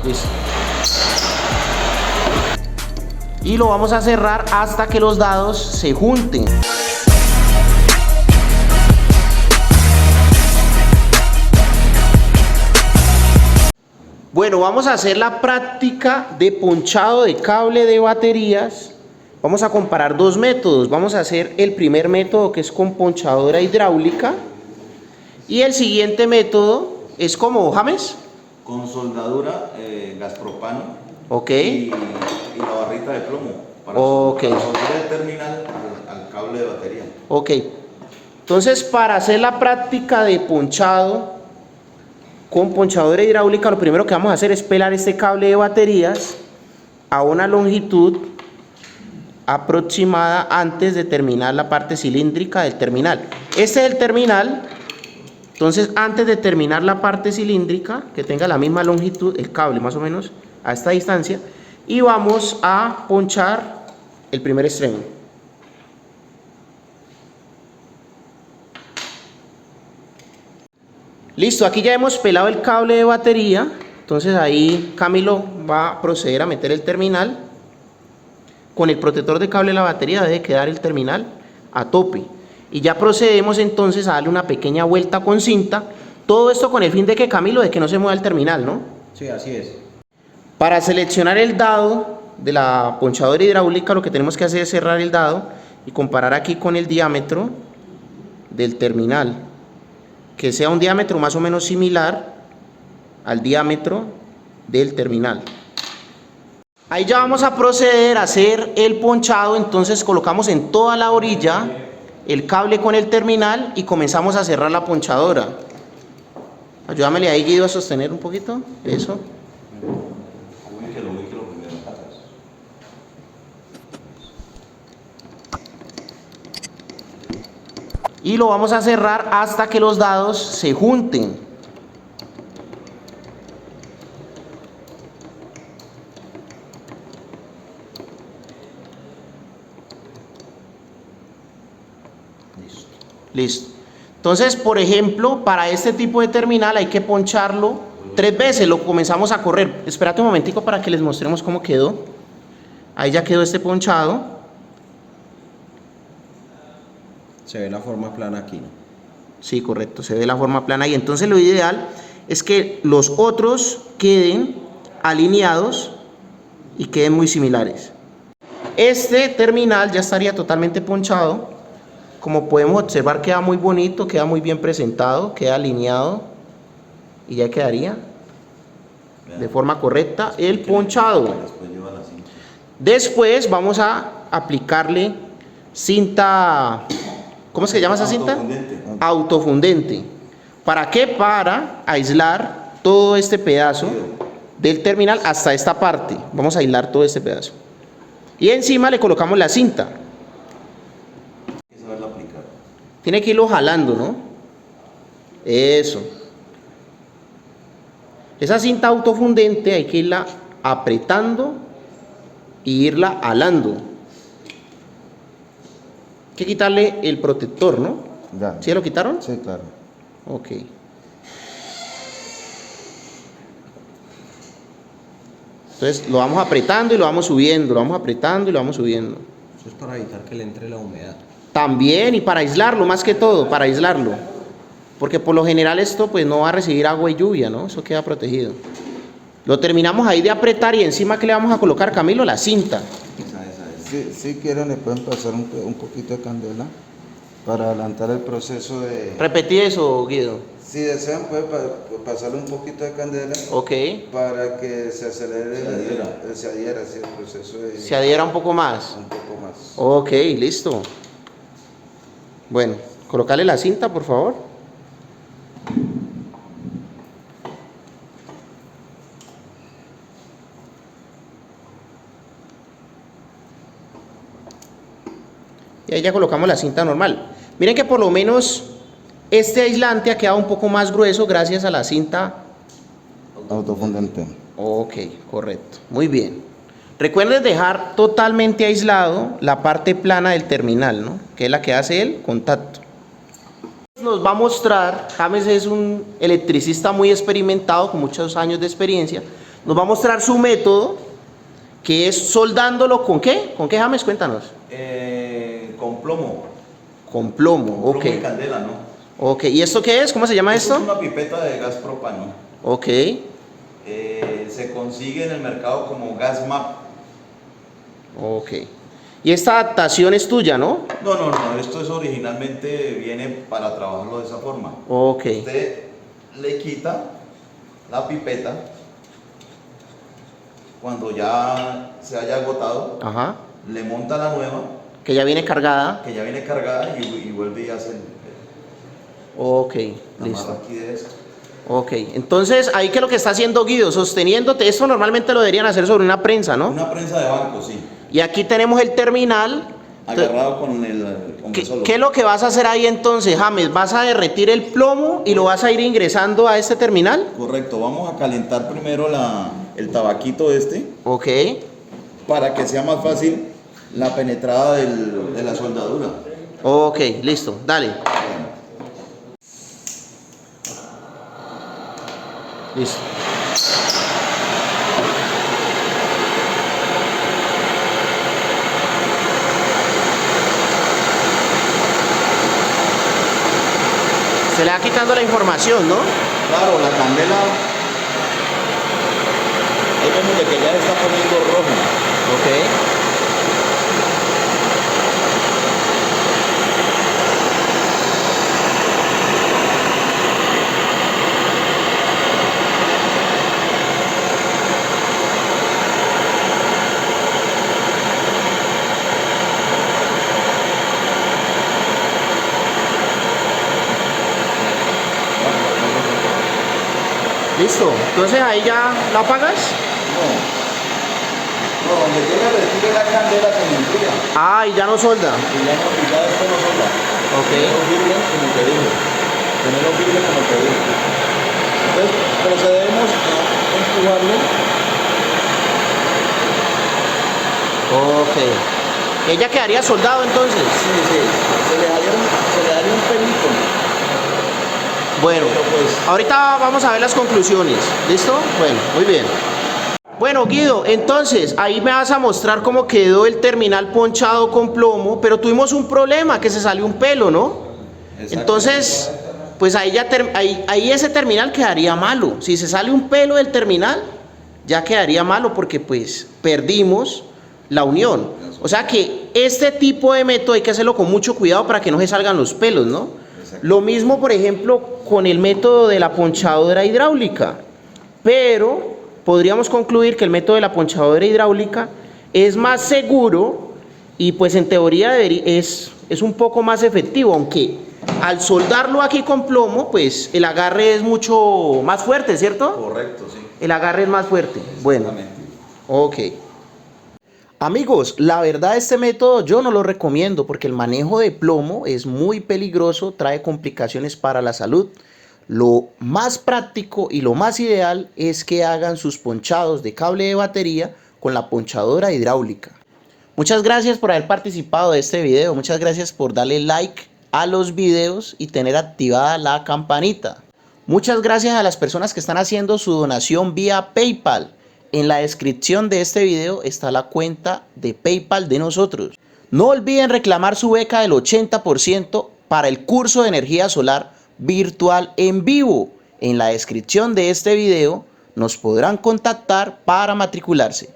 Listo. Y lo vamos a cerrar hasta que los dados se junten. Bueno, vamos a hacer la práctica de ponchado de cable de baterías. Vamos a comparar dos métodos. Vamos a hacer el primer método, que es con ponchadora hidráulica, y el siguiente método es como, James, con soldadura, gas propano, ok, y la barrita de plomo para soldar el terminal al cable de batería. Ok, entonces para hacer la práctica de ponchado con ponchadora hidráulica, lo primero que vamos a hacer es pelar este cable de baterías a una longitud aproximada antes de terminar la parte cilíndrica del terminal. Este es el terminal. Entonces, antes de terminar la parte cilíndrica, que tenga la misma longitud, el cable más o menos a esta distancia, y vamos a ponchar el primer extremo. Listo, aquí ya hemos pelado el cable de batería. Entonces ahí Camilo va a proceder a meter el terminal. Con el protector de cable de la batería debe quedar el terminal a tope. Y ya procedemos entonces a darle una pequeña vuelta con cinta. Todo esto con el fin de que, Camilo, de que no se mueva el terminal, ¿no? Sí, así es. Para seleccionar el dado de la ponchadora hidráulica, lo que tenemos que hacer es cerrar el dado y comparar aquí con el diámetro del terminal, que sea un diámetro más o menos similar al diámetro del terminal. Ahí ya vamos a proceder a hacer el ponchado. Entonces colocamos en toda la orilla el cable con el terminal y comenzamos a cerrar la ponchadora. Ayúdamele ahí, Guido, a sostener un poquito eso. Ubíquelo primero. Y lo vamos a cerrar hasta que los dados se junten. Listo. Entonces, por ejemplo, para este tipo de terminal hay que poncharlo 3 veces. Lo comenzamos a correr. Espérate un momentico para que les mostremos cómo quedó. Ahí ya quedó este ponchado. Se ve la forma plana aquí, ¿no? Sí, correcto, se ve la forma plana. Y entonces lo ideal es que los otros queden alineados y queden muy similares. Este terminal ya estaría totalmente ponchado. Como podemos observar, queda muy bonito, queda muy bien presentado, queda alineado y ya quedaría de forma correcta el ponchado. Después vamos a aplicarle cinta, ¿cómo se llama esa cinta? Autofundente. ¿Para qué? Para aislar todo este pedazo del terminal hasta esta parte. Vamos a aislar todo este pedazo. Y encima le colocamos la cinta. Tiene que irlo jalando, ¿no? Eso. Esa cinta autofundente hay que irla apretando y irla alando. Hay que quitarle el protector, ¿no? Ya. ¿Sí lo quitaron? Sí, claro. Ok. Entonces lo vamos apretando y lo vamos subiendo, lo vamos apretando y lo vamos subiendo. Eso es para evitar que le entre la humedad. También, y para aislarlo, más que todo, para aislarlo. Porque por lo general esto pues no va a recibir agua y lluvia, ¿no? Eso queda protegido. Lo terminamos ahí de apretar y encima, ¿qué le vamos a colocar, Camilo? La cinta. Si quieren le pueden pasar un poquito de candela para adelantar el proceso de... Repetí eso, Guido. Si desean pueden pasarle un poquito de candela, Ok. para que se acelere, se adhiera así el proceso de... Se adhiera un poco más. Un poco más. Ok, listo. Bueno, colocarle la cinta, por favor. Y ahí ya colocamos la cinta normal. Miren que por lo menos este aislante ha quedado un poco más grueso gracias a la cinta Autofundente. Ok, correcto. Muy bien. Recuerden dejar totalmente aislado la parte plana del terminal, ¿no? Que es la que hace el contacto. Nos va a mostrar, James es un electricista muy experimentado con muchos años de experiencia. nos va a mostrar su método, que es soldándolo ¿con qué? ¿Con qué, James? Cuéntanos. Con plomo. Con plomo, Con ok. plomo y candela, ¿no? Ok, ¿y esto qué es? ¿Cómo se llama Esto esto? es una pipeta de gas propano. Ok, Se consigue en el mercado como gas map. ok. Y esta adaptación es tuya, ¿no? No, esto es originalmente viene para trabajarlo de esa forma. Ok. Usted le quita la pipeta cuando ya se haya agotado, Ajá. le monta la nueva, Que ya viene cargada. que ya viene cargada y vuelve y hace Ok, la listo. marra aquí de esto. Ok, entonces ahí que lo que está haciendo Guido, sosteniéndote, esto normalmente lo deberían hacer sobre una prensa, ¿no? Una prensa de banco, sí. Y aquí tenemos el terminal. Agarrado con el ¿Qué, qué es lo que vas a hacer ahí entonces, James? ¿Vas a derretir el plomo y lo vas a ir ingresando a este terminal? Correcto, vamos a calentar primero el tabaquito este Ok, para que sea más fácil la penetrada de la soldadura. ok, listo, dale. Listo. Se le va quitando la información, ¿no? Claro, la candela, ahí vemos de que ya se está poniendo rojo. Ok. Listo. Entonces ahí ya la apagas. No, donde llega retire la candela se me enfría. Ah, y ya no solda. Y ya esto no solda. Ok. Tenerlo firme como te dije. Tenerlo firme como te dije. Entonces procedemos a empujarlo. Ok. Ella quedaría soldado entonces. Sí. Se le daría un pelito. Bueno, Pero pues, ahorita vamos a ver las conclusiones. ¿Listo? Bueno, muy bien. Bueno, Guido, entonces ahí me vas a mostrar cómo quedó el terminal ponchado con plomo, pero tuvimos un problema, que se salió un pelo, ¿no? exacto. Entonces, pues ahí ya ahí ese terminal quedaría malo. Si se sale un pelo del terminal, ya quedaría malo porque pues perdimos la unión. O sea que este tipo de método hay que hacerlo con mucho cuidado para que no se salgan los pelos, ¿no? Exacto. Lo mismo, por ejemplo, con el método de la ponchadora hidráulica. Pero podríamos concluir que el método de la ponchadora hidráulica es más seguro y pues en teoría es un poco más efectivo, aunque al soldarlo aquí con plomo, pues el agarre es mucho más fuerte, ¿cierto? Correcto, sí. El agarre es más fuerte. Bueno, Exactamente. ok. Amigos, la verdad este método yo no lo recomiendo porque el manejo de plomo es muy peligroso, trae complicaciones para la salud. Lo más práctico y lo más ideal es que hagan sus ponchados de cable de batería con la ponchadora hidráulica. Muchas gracias por haber participado de este video, muchas gracias por darle like a los videos y tener activada la campanita. Muchas gracias a las personas que están haciendo su donación vía PayPal. En la descripción de este video está la cuenta de PayPal de nosotros. No olviden reclamar su beca del 80% para el curso de energía solar virtual en vivo. En la descripción de este video nos podrán contactar para matricularse.